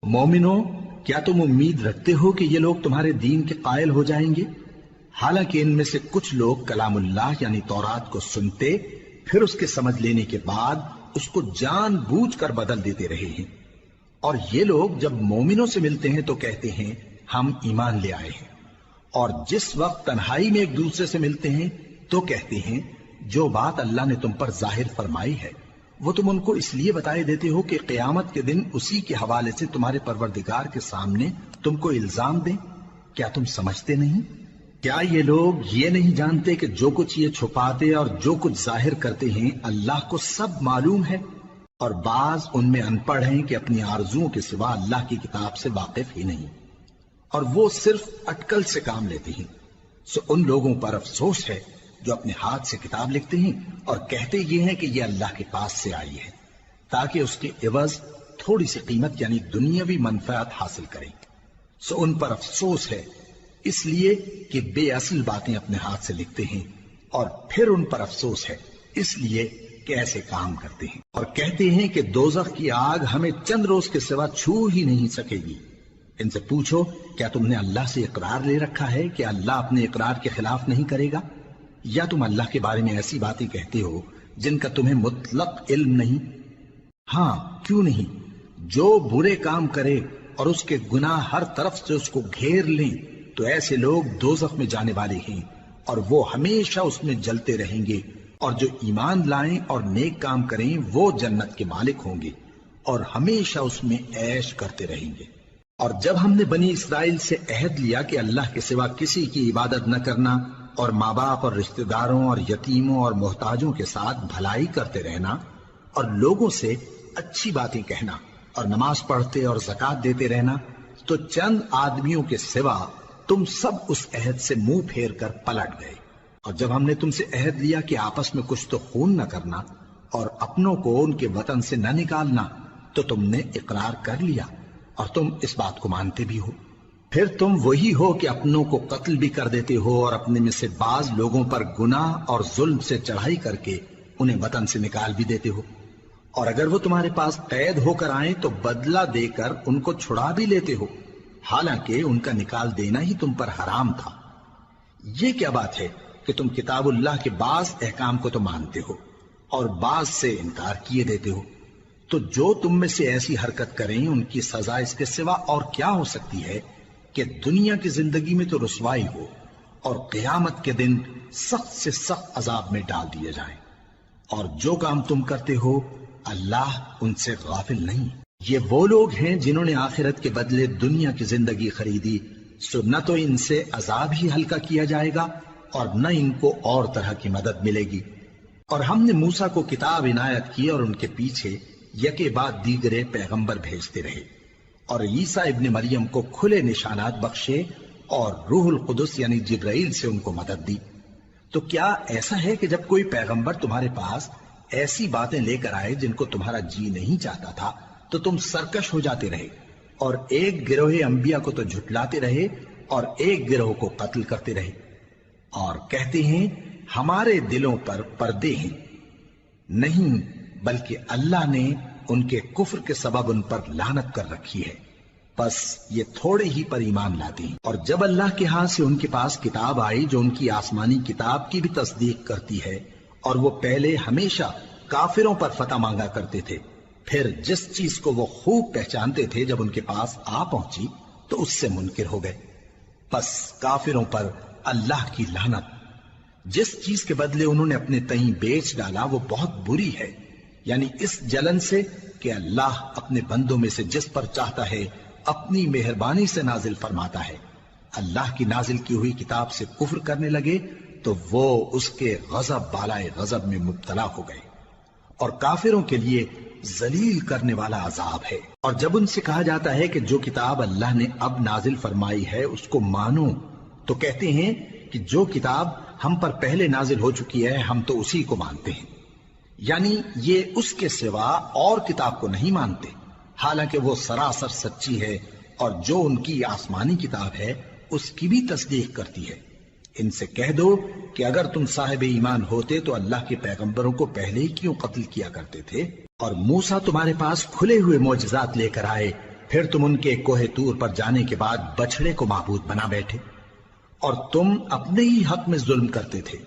مومنو، کیا تم امید رکھتے ہو کہ یہ لوگ تمہارے دین کے قائل ہو جائیں گے؟ حالانکہ ان میں سے کچھ لوگ کلام اللہ یعنی تورات کو سنتے، پھر اس کے سمجھ لینے کے بعد اس کو جان بوجھ کر بدل دیتے رہے ہیں۔ اور یہ لوگ جب مومنوں سے ملتے ہیں تو کہتے ہیں ہم ایمان لے آئے ہیں، اور جس وقت تنہائی میں ایک دوسرے سے ملتے ہیں تو کہتے ہیں جو بات اللہ نے تم پر ظاہر فرمائی ہے وہ تم ان کو اس لیے بتائے دیتے ہو کہ قیامت کے دن اسی کے حوالے سے تمہارے پروردگار کے سامنے تم کو الزام دیں۔ کیا تم سمجھتے نہیں؟ کیا یہ لوگ یہ نہیں جانتے کہ جو کچھ یہ چھپاتے اور جو کچھ ظاہر کرتے ہیں اللہ کو سب معلوم ہے؟ اور بعض ان میں ان پڑھ ہیں کہ اپنی آرزوؤں کے سوا اللہ کی کتاب سے واقف ہی نہیں، اور وہ صرف اٹکل سے کام لیتے ہیں۔ سو ان لوگوں پر افسوس ہے جو اپنے ہاتھ سے کتاب لکھتے ہیں اور کہتے یہ ہیں کہ یہ اللہ کے پاس سے آئی ہے، تاکہ اس کے عوض تھوڑی سی قیمت یعنی دنیاوی منفعت حاصل کریں۔ سو ان پر افسوس ہے اس لیے کہ بے اصل باتیں اپنے ہاتھ سے لکھتے ہیں، اور پھر ان پر افسوس ہے اس لیے کہ ایسے کام کرتے ہیں، اور کہتے ہیں کہ دوزخ کی آگ ہمیں چند روز کے سوا چھو ہی نہیں سکے گی۔ ان سے پوچھو کیا تم نے اللہ سے اقرار لے رکھا ہے کہ اللہ اپنے اقرار کے خلاف نہیں کرے گا؟ یا تم اللہ کے بارے میں ایسی باتیں کہتے ہو جن کا تمہیں مطلق علم نہیں؟ ہاں کیوں نہیں، جو برے کام کرے اور اس کے گناہ ہر طرف سے اس کو گھیر لیں تو ایسے لوگ دوزخ میں جانے والے ہیں، اور وہ ہمیشہ اس میں جلتے رہیں گے، اور جو ایمان لائیں اور نیک کام کریں وہ جنت کے مالک ہوں گے اور ہمیشہ اس میں عیش کرتے رہیں گے۔ اور جب ہم نے بنی اسرائیل سے عہد لیا کہ اللہ کے سوا کسی کی عبادت نہ کرنا، اور ماں باپ اور رشتہ داروں اور یتیموں اور محتاجوں کے ساتھ بھلائی کرتے رہنا، اور لوگوں سے اچھی باتیں کہنا، اور نماز پڑھتے اور زکوٰۃ دیتے رہنا، تو چند آدمیوں کے سوا تم سب اس عہد سے منہ پھیر کر پلٹ گئے۔ اور جب ہم نے تم سے عہد لیا کہ آپس میں کچھ تو خون نہ کرنا اور اپنوں کو ان کے وطن سے نہ نکالنا، تو تم نے اقرار کر لیا اور تم اس بات کو مانتے بھی ہو۔ پھر تم وہی ہو کہ اپنوں کو قتل بھی کر دیتے ہو، اور اپنے میں سے بعض لوگوں پر گناہ اور ظلم سے چڑھائی کر کے انہیں وطن سے نکال بھی دیتے ہو، اور اگر وہ تمہارے پاس قید ہو کر آئیں تو بدلہ دے کر ان کو چھڑا بھی لیتے ہو، حالانکہ ان کا نکال دینا ہی تم پر حرام تھا۔ یہ کیا بات ہے کہ تم کتاب اللہ کے بعض احکام کو تو مانتے ہو اور بعض سے انکار کیے دیتے ہو؟ تو جو تم میں سے ایسی حرکت کریں ان کی سزا اس کے سوا اور کیا ہو سکتی ہے کہ دنیا کی زندگی میں تو رسوائی ہو اور قیامت کے دن سخت سے سخت عذاب میں ڈال دیے جائیں۔ اور جو کام تم کرتے ہو اللہ ان سے غافل نہیں۔ یہ وہ لوگ ہیں جنہوں نے آخرت کے بدلے دنیا کی زندگی خریدی، سو نہ تو ان سے عذاب ہی ہلکا کیا جائے گا اور نہ ان کو اور طرح کی مدد ملے گی۔ اور ہم نے موسیٰ کو کتاب عنایت کی اور ان کے پیچھے یکے بعد دیگرے پیغمبر بھیجتے رہے، اور عیسیٰ ابن مریم کو کھلے نشانات بخشے اور روح القدس یعنی جبرائیل سے ان کو مدد دی۔ تو کیا ایسا ہے کہ جب کوئی پیغمبر تمہارے پاس ایسی باتیں لے کر آئے جن کو تمہارا جی نہیں چاہتا تھا تو تم سرکش ہو جاتے رہے، اور ایک گروہ انبیاء کو تو جھٹلاتے رہے اور ایک گروہ کو قتل کرتے رہے، اور کہتے ہیں ہمارے دلوں پر پردے ہیں؟ نہیں، بلکہ اللہ نے ان کے کفر کے سبب ان پر لعنت کر رکھی ہے، بس یہ تھوڑے ہی پر ایمان لاتے ہیں۔ اور جب اللہ کے ہاں سے ان کے پاس کتاب آئی جو ان کی آسمانی کتاب کی بھی تصدیق کرتی ہے، اور وہ پہلے ہمیشہ کافروں پر فتح مانگا کرتے تھے، پھر جس چیز کو وہ خوب پہچانتے تھے جب ان کے پاس آ پہنچی تو اس سے منکر ہو گئے، بس کافروں پر اللہ کی لعنت۔ جس چیز کے بدلے انہوں نے اپنے تئیں بیچ ڈالا وہ بہت بری ہے، یعنی اس جلن سے کہ اللہ اپنے بندوں میں سے جس پر چاہتا ہے اپنی مہربانی سے نازل فرماتا ہے۔ اللہ کی نازل کی ہوئی کتاب سے کفر کرنے لگے تو وہ اس کے غضب بالائے غضب میں مبتلا ہو گئے، اور کافروں کے لیے ذلیل کرنے والا عذاب ہے۔ اور جب ان سے کہا جاتا ہے کہ جو کتاب اللہ نے اب نازل فرمائی ہے اس کو مانو، تو کہتے ہیں کہ جو کتاب ہم پر پہلے نازل ہو چکی ہے ہم تو اسی کو مانتے ہیں، یعنی یہ اس کے سوا اور کتاب کو نہیں مانتے، حالانکہ وہ سراسر سچی ہے، اور جو ان کی آسمانی کتاب ہے اس کی بھی تصدیق کرتی ہے۔ ان سے کہہ دو کہ اگر تم صاحب ایمان ہوتے تو اللہ کے پیغمبروں کو پہلے ہی کیوں قتل کیا کرتے تھے؟ اور موسیٰ تمہارے پاس کھلے ہوئے معجزات لے کر آئے، پھر تم ان کے کوہ طور پر جانے کے بعد بچڑے کو معبود بنا بیٹھے، اور تم اپنے ہی حق میں ظلم کرتے تھے۔